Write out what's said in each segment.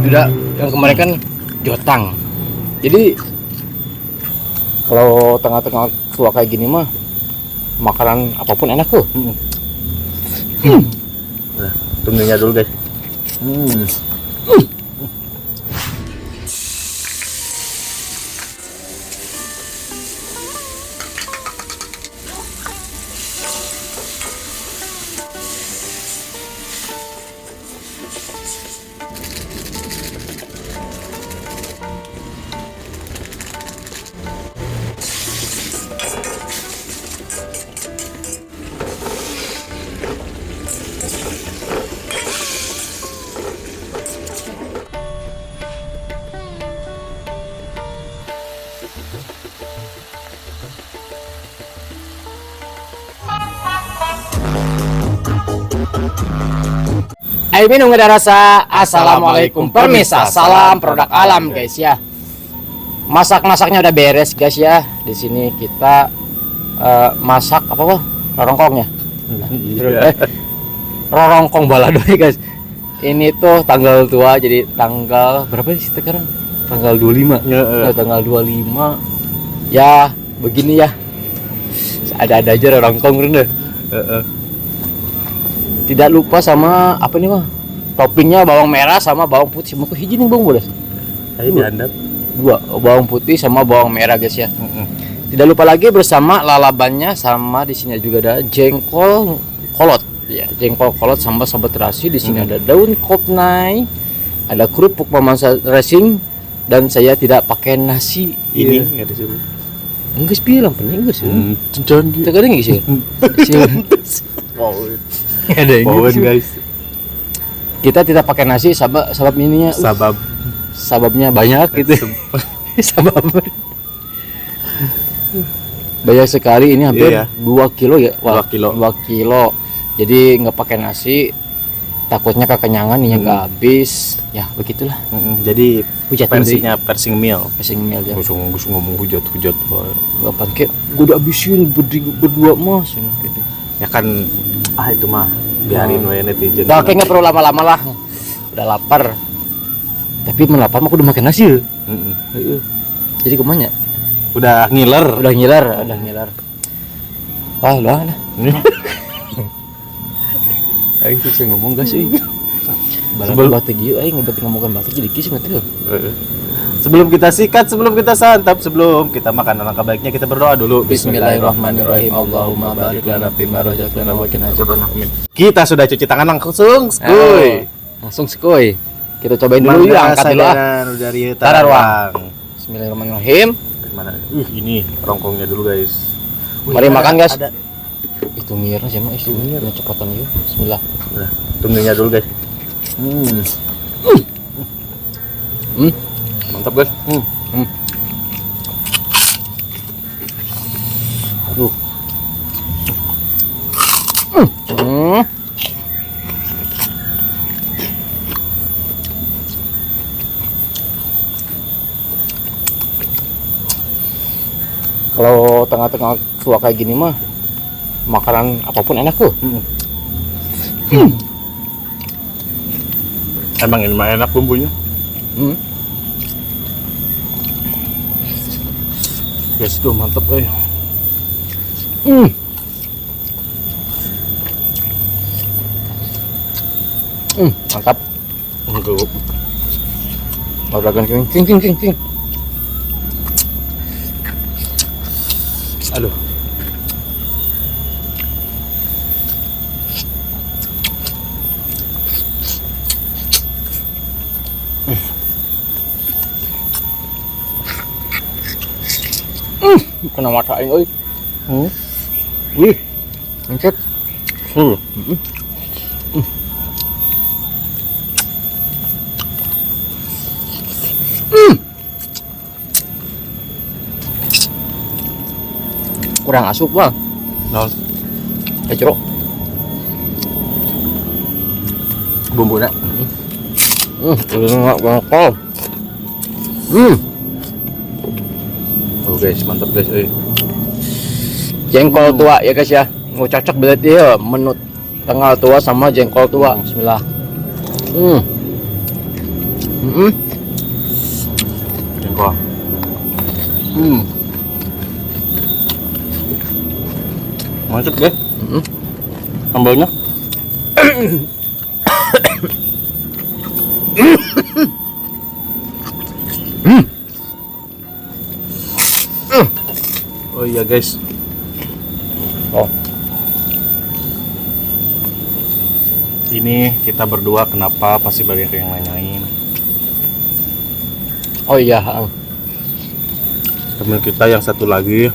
Tidak, yang kemarin kan jotang. Jadi kalau tengah-tengah tua kayak gini mah makanan apapun enak tuh. Nah, tunggunya dulu guys. Ayo minum ada rasa. Assalamualaikum permisa. Salam produk alam guys ya. Masak-masaknya udah beres guys ya. Di sini kita masak apa kok? Rorongkong ya. Rorongkong balado guys. Ini tuh tanggal tua, jadi tanggal berapa sih sekarang? Tanggal 25. Tanggal 25. Ya, begini ya. Ada-ada aja rorongkong rendah. Tidak lupa sama apa nih mah? Toppingnya bawang merah sama bawang putih. Mau hiji nih bawang bodas. Ini dihandap. Dua, bawang putih sama bawang merah guys ya. Tidak lupa lagi bersama lalabannya, sama di sini juga ada jengkol kolot. Ya, jengkol kolot sambal terasi. Di sini ada daun kopnai, ada kerupuk Mamansa Racing, dan saya tidak pakai nasi. Ini nggak disuruh. Enggak bilang penting enggak sih. Cincang gitu. Kita kadang sih. Wow. Ada yang Bawain gitu. guys. Kita tidak pakai nasi, sabab ininya. Sababnya banyak gitu. Sabab. Banyak sekali, ini hampir 2 kilo ya. Wah, 2 kilo. Jadi nggak pakai nasi, takutnya kekenyangan, ini nggak habis. Ya begitulah. Jadi Hujat versinya persing meal. Passing meal ya. Gusung ngomong hujat. Gak pakai. Gue udah habisin berdua mas. Gitu. Ya kan, itu mah biarin wae netizen. Udah kayak nggak perlu lama-lama lah. Udah lapar. Tapi melapar mah aku udah makan nasi. Jadi kemana? Udah ngiler. Udah ngiler. Ah, udah lah. Aing bisa ngomong gak sih? Sebelum batik ieu aing ngomongkan batik jadi kisah tuh. Sebelum kita sikat, sebelum kita santap, sebelum kita makan, alangkah baiknya kita berdoa dulu. Bismillahirrahmanirrahim. Allahumma barik lana fima razaqtana wa qina adzabannar. Kita sudah cuci tangan langsung, skuy. Langsung skuy. Kita cobain dulu ya, angkat dulu ah. Dari Tara ruang. Bismillahirrahmanirrahim. Mana? Ini rongkongnya dulu guys. Mari makan guys. Ada. Itu ngirnya sih mah, itu ngirnya cepetan yuk. Bismillah. Udah, tunggunya dulu guys. Mantap guys. Aduh. Kalau tengah-tengah tua kayak gini mah makanan apapun enak tuh. Emang ini mah enak bumbunya. Guys tuh mantep euy. Mantap. Mantap. Labrakan king. Aduh. Kena mata aing euy. Wih. Mencet. Kurang asup bang. Nol. Jeruk. Bumbunya. Enggak kol. Oh guys, mantap guys. Jengkol tua ya guys ya. Mau cocok berarti ya menu tengah tua sama jengkol tua. Bismillah. Jengkol. Mantap deh. Sambalnya. Oh iya guys. Oh, Ini kita berdua kenapa pasti banyak yang nanyain. oh iya. Temen kita yang satu lagi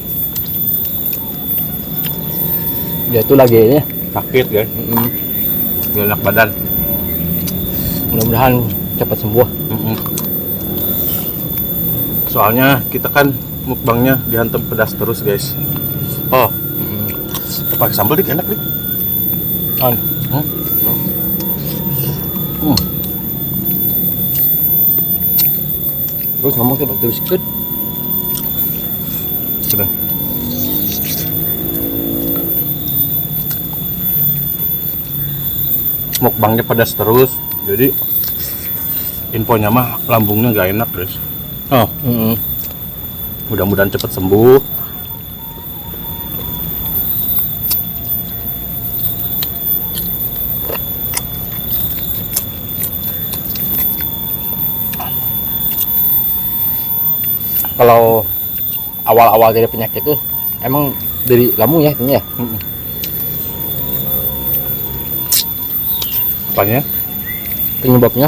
Dia tuh lagi ini. sakit guys, gak enak badan. Mudah-mudahan cepat sembuh. Soalnya kita kan mukbangnya dihantam pedas terus guys. Oh, pakai sambal dik enak dik. An. Terus ngomong coba terus ikut. Sudah. Mukbangnya pedas terus, jadi infonya mah lambungnya nggak enak guys. Oh, mudah-mudahan cepat sembuh. Kalau awal-awal dari penyakit itu emang dari lambung ya ini ya. Apanya? Penyebabnya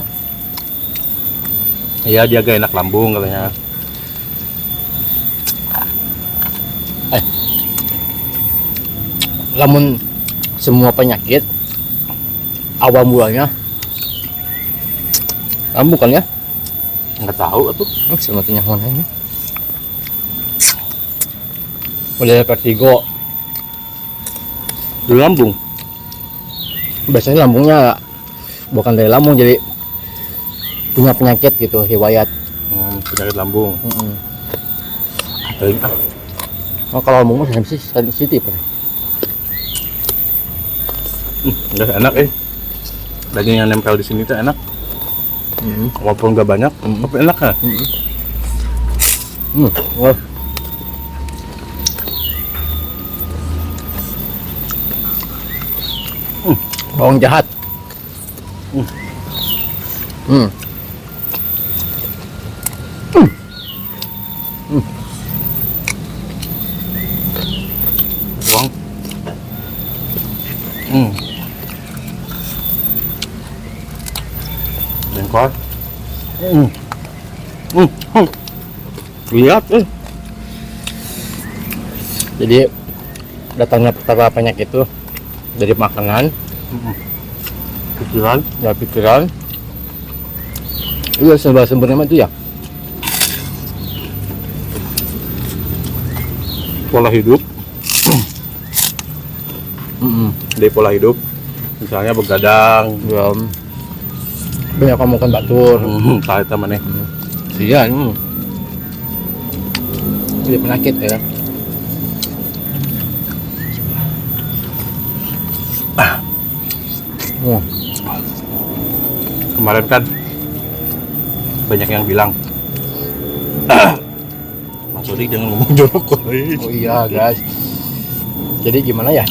Iya dia gak enak lambung katanya. lamun semua penyakit awal mulanya lambung kan ya. Nggak tahu atuh. Sepertinya mana ini mulai vertigo Di lambung. biasanya lambungnya bukan dari lambung, jadi punya penyakit gitu, riwayat. Penyakit lambung. Oh, kalau lambung mah sensitif. Udah enak daging yang nempel di sini tuh enak. Walaupun nggak banyak, tapi enak kan? Wah. Bawang jahat. Bawang. Jengkol. Lihat Jadi datangnya pertama penyakit itu dari makanan, pikiran. ya pikiran. Iya, sumbernya itu ya Pola hidup. Dari pola hidup, misalnya begadang, belum banyak kamu kan batur. kayak teman nih. Iya, jadi penyakit ya. Kemarin kan banyak yang bilang, Mas Odi jangan ngomong jorok. Oh iya guys, jadi gimana ya,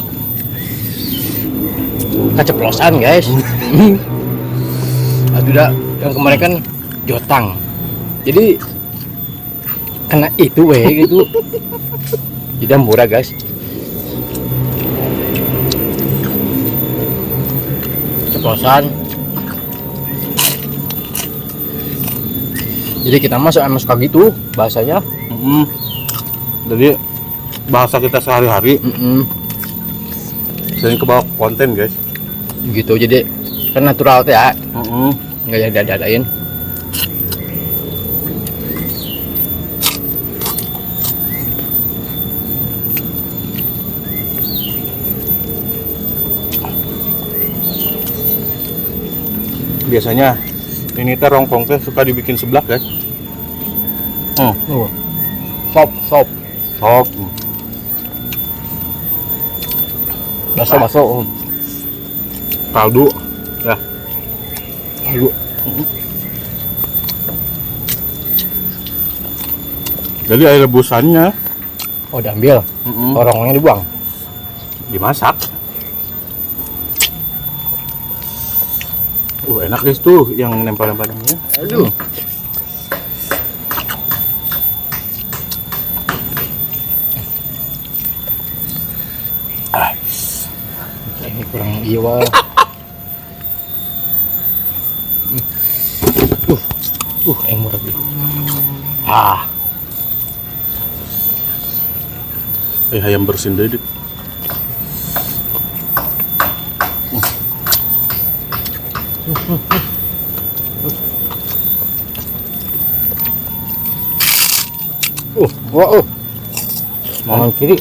keceplosan guys. Aduh dah, yang kemarin kan jotang, jadi kena itu gitu. Jadi murah guys. Keceplosan. Jadi kita masuk suka gitu bahasanya. Jadi bahasa kita sehari-hari sering kebawa konten guys. Gitu, jadi kan natural tuh ya. Nggak ada dadain. Biasanya ini teh rongkong teh suka dibikin seblak guys. Sop baso Kaldu ya. lalu Jadi air rebusannya Oh, diambil. Orongnya dibuang. dimasak. Enak guys tuh yang nempel-nempel ini. Aduh. Ini kurang iwa. Yang murah dulu. Ayam bersin deh. Wah, tangan kiri.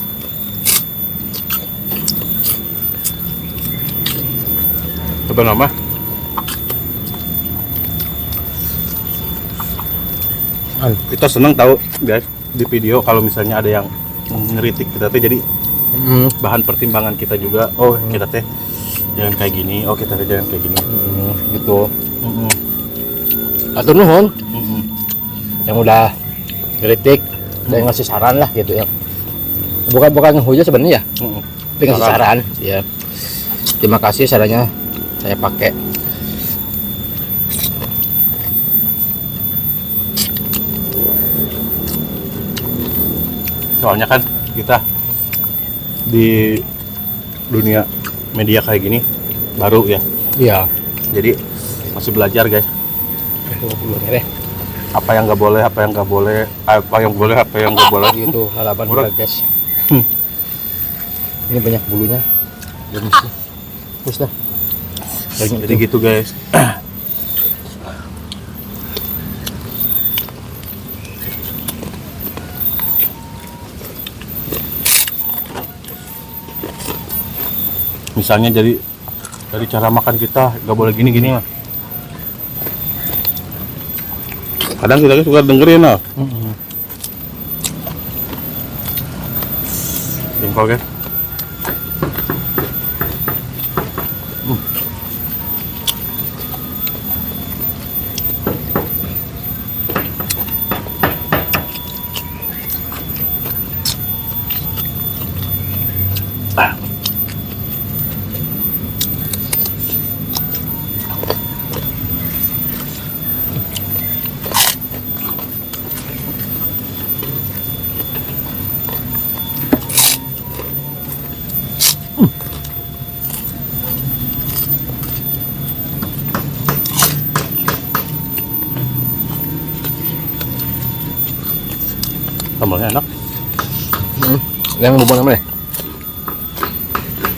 Apa nama? Kita senang tahu guys di video kalau misalnya ada yang ngeritik kita teh, jadi bahan pertimbangan kita juga. Oh kita teh jangan kayak gini, oh kita teh jangan kayak gini. Gitu. Atur nuhun yang udah kritik dan ngasih saran lah gitu ya. Bukan hujat sebenarnya, tapi ngasih saran ya. Terima kasih, sarannya saya pakai. Soalnya kan kita di dunia media kayak gini baru ya, Iya. jadi masih belajar guys. Deh. Apa yang nggak boleh, apa yang nggak boleh, apa yang boleh, apa yang nggak boleh. Gitu halapan Murah. kita guys. Ini banyak bulunya. Terus dah. Jadi gitu guys. Misalnya jadi dari cara makan kita nggak boleh gini-gini mah. Kadang kita suka dengerin lah. Jengkol guys. Sambalnya enak. Yang bubur namanya.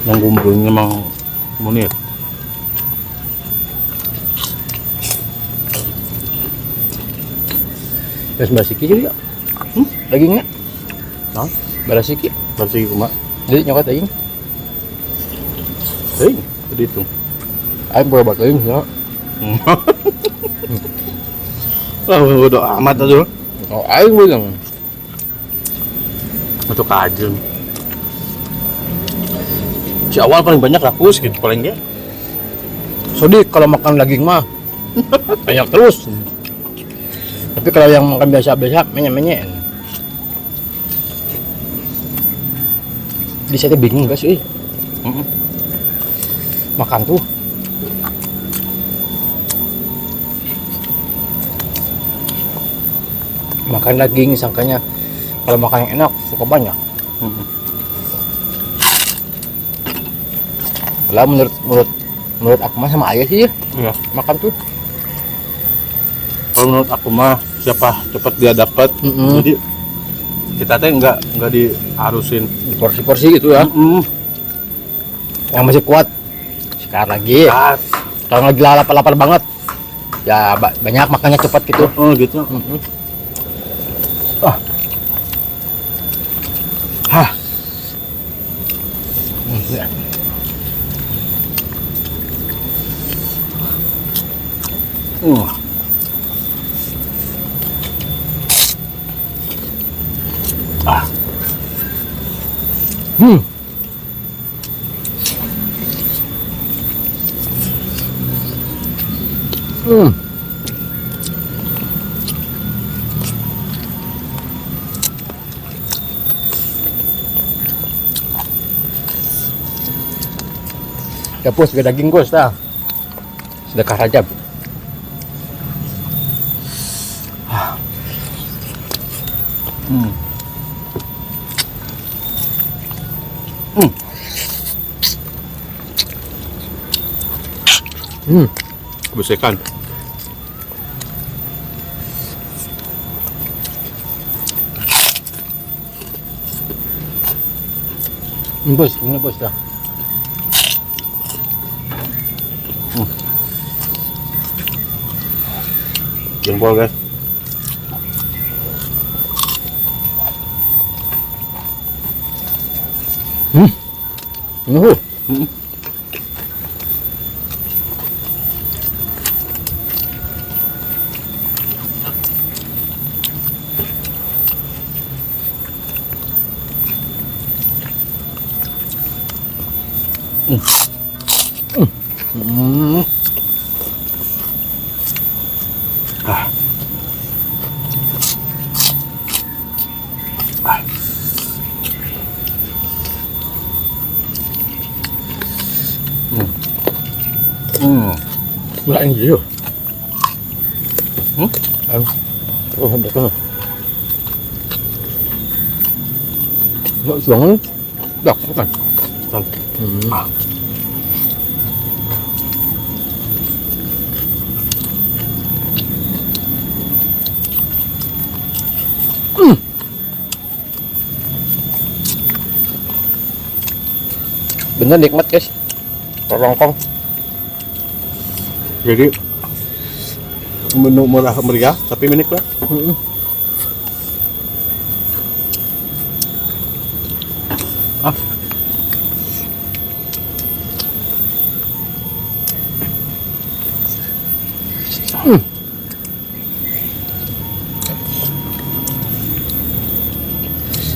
Yang bumbunya emang Munir. Terus barasiki juga. Dagingnya. Nah, Barasiki. bersih cuma. Jadi nyokot daging. Jadi itu. Ayo berobat daging ya. Udah amat aja. Oh, ayo bilang. Untuk kajun. Si awal paling banyak rakus gitu paling ya. Sodik kalau makan daging mah banyak terus. Tapi kalau yang makan biasa-biasa menye-menye. Di saya bingung guys, makan tuh. Makan daging sangkanya kalau makan yang enak suka banyak. Lah menurut aku mah sama aja sih ya. Iya. Makan tuh. Kalau menurut aku mah siapa cepat dia dapat. Jadi kita teh nggak diharusin Di porsi-porsi gitu ya. Yang masih kuat sekarang lagi. Kalau lagi lapar banget ya banyak makannya cepat gitu. Gitu. Ya. Gapus ke daging gos dah. Sedekah Rajab. Bersihkan. Bos, ini bos dah. Jempol guys. Nuh. Ah. Lain dulu. Oh, ada kan. Nggak jangan. Dak, bukan. Tan. Bener nikmat guys. Rongkong. Jadi menu murah meriah tapi minik lah.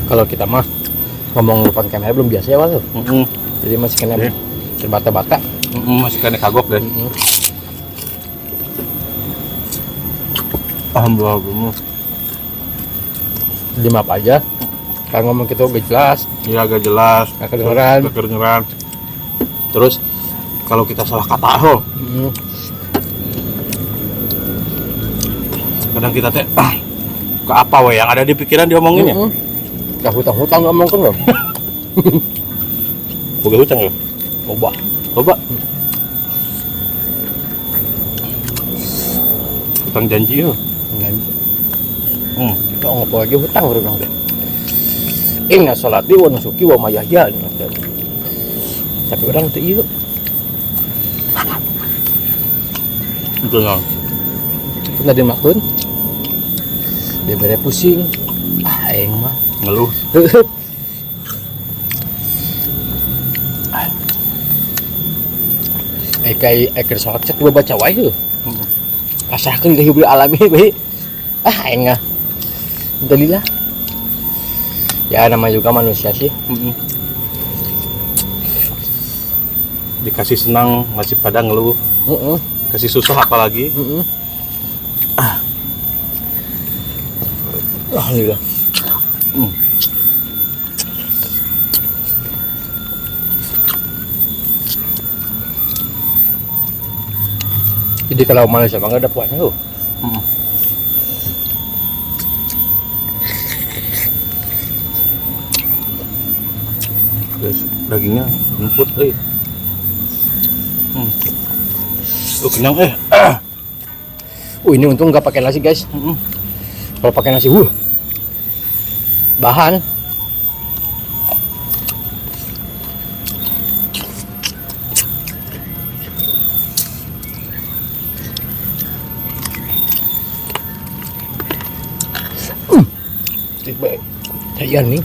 Kalau kita mah ngomong depan kamera belum biasa ya Wal. Jadi masih kena terbata-bata. Masih kena kagok guys. Alhamdulillah. Jadi maaf aja. Kalau ngomong kita gak jelas, Iya agak jelas. gak kedengeran. Gak kedengeran. Terus kalau kita salah kata kadang kita teh ke apa we yang ada di pikiran diomongin ya. Gak hutang-hutang ngomong kan loh. Boga hutang ya. Coba. Hutang janji ya. Kita ngopo lagi hutang orang deh. Ingat sholat di wa nusuki wa mayahya. Tapi orang tuh iya. Itu nang. Pernah dimakan. Dia bere pusing. Aing mah Ngeluh. Kayak eker sholat cek gua baca wae tuh. Pasrahkeun ka hibrul alami bae. Aing mah. Alhamdulillah. Ya namanya juga manusia sih. Dikasih senang masih pada ngeluh. Kasih susah apalagi. Alhamdulillah. Jadi kalau Malaysia mah nggak ada puasa tuh. Guys, dagingnya empuk kenyang Ini untung nggak pakai nasi guys. Kalau pakai nasi, bahan. Baik, cayan nih.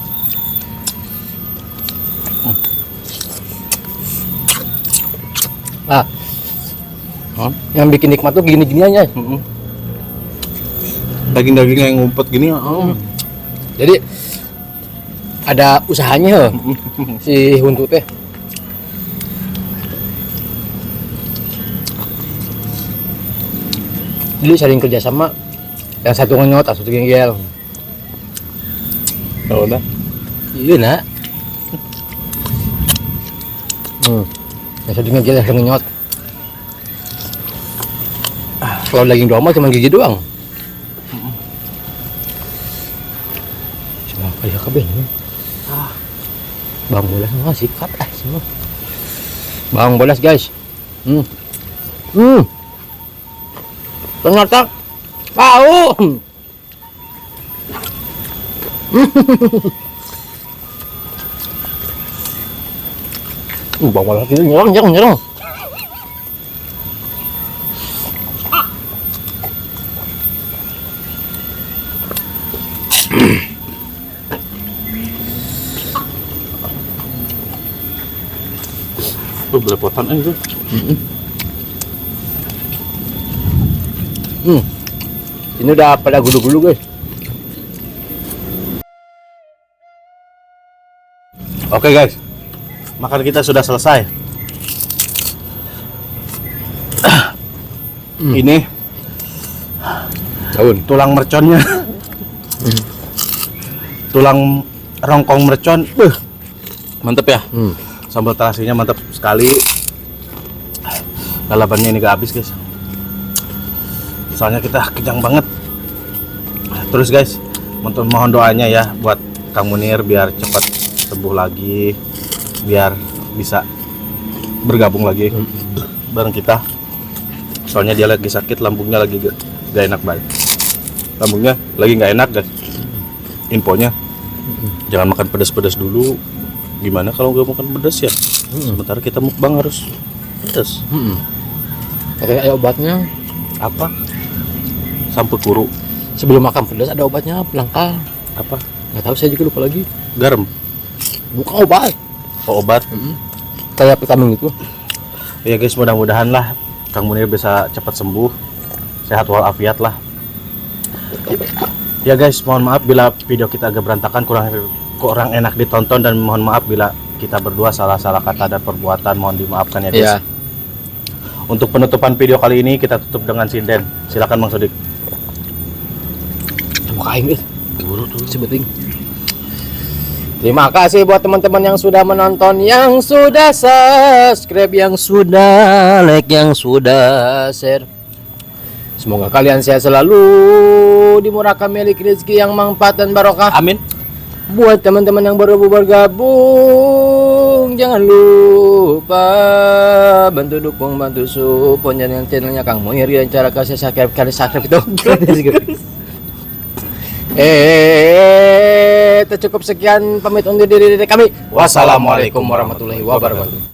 Yang bikin nikmat tuh gini-giniannya. Daging-daging yang ngumpet gini. Jadi ada usahanya si huntu teh. Jadi saling kerjasama. Yang satu ngenyot, yang satu genggel. Oh, nah. Iya nak. Yang satunya gila ngenyot. Kalau daging domba cuma gigi doang. Cuma kayak kabeh. Bang bolas mah sikat semua. Bang bolas guys. Ternyata bau. Bang bolas itu nyerang. Belepotan itu. Ini udah pada gulu-gulu guys. Oke guys, makan kita sudah selesai. Ini Daun. tulang merconnya, tulang rongkong mercon, mantep ya. Sambal terasinya mantap sekali. Lalapannya ini gak habis guys, soalnya kita kenyang banget. Terus guys, mohon doanya ya buat Kang Munir biar cepat sembuh lagi, biar bisa bergabung lagi bareng kita. Soalnya dia lagi sakit, lambungnya lagi gak enak banget. Lambungnya lagi gak enak guys. Infonya jangan makan pedas-pedas dulu. Gimana kalau nggak makan pedas ya? Sementara kita mukbang harus pedas. Kayak obatnya Apa? Sampai kuru. sebelum makan pedas ada obatnya pelangkal. Apa? Nggak tahu saya juga lupa lagi. Garam. Bukan obat. Oh, obat. Kayak vitamin gitu. Ya guys, mudah-mudahan lah Kang Munir bisa cepat sembuh, sehat walafiat lah. Ya guys, mohon maaf bila video kita agak berantakan, kurang enak ditonton, dan mohon maaf bila kita berdua salah kata dan perbuatan, mohon dimaafkan ya guys. Iya. Untuk penutupan video kali ini kita tutup dengan sinden. Silakan Bang Sodik. Bukain guys. Buru tuh sebeting. Terima kasih buat teman-teman yang sudah menonton, yang sudah subscribe, yang sudah like, yang sudah share. Semoga kalian sehat selalu, dimurahkan milik rezeki yang manfaat dan barokah. Amin. Buat teman-teman yang baru bergabung, jangan lupa bantu dukung, bantu support channelnya Kang Munir dengan cara kasih subscribe itu. Cukup sekian, pamit undur diri dari kami. Wassalamualaikum warahmatullahi wabarakatuh.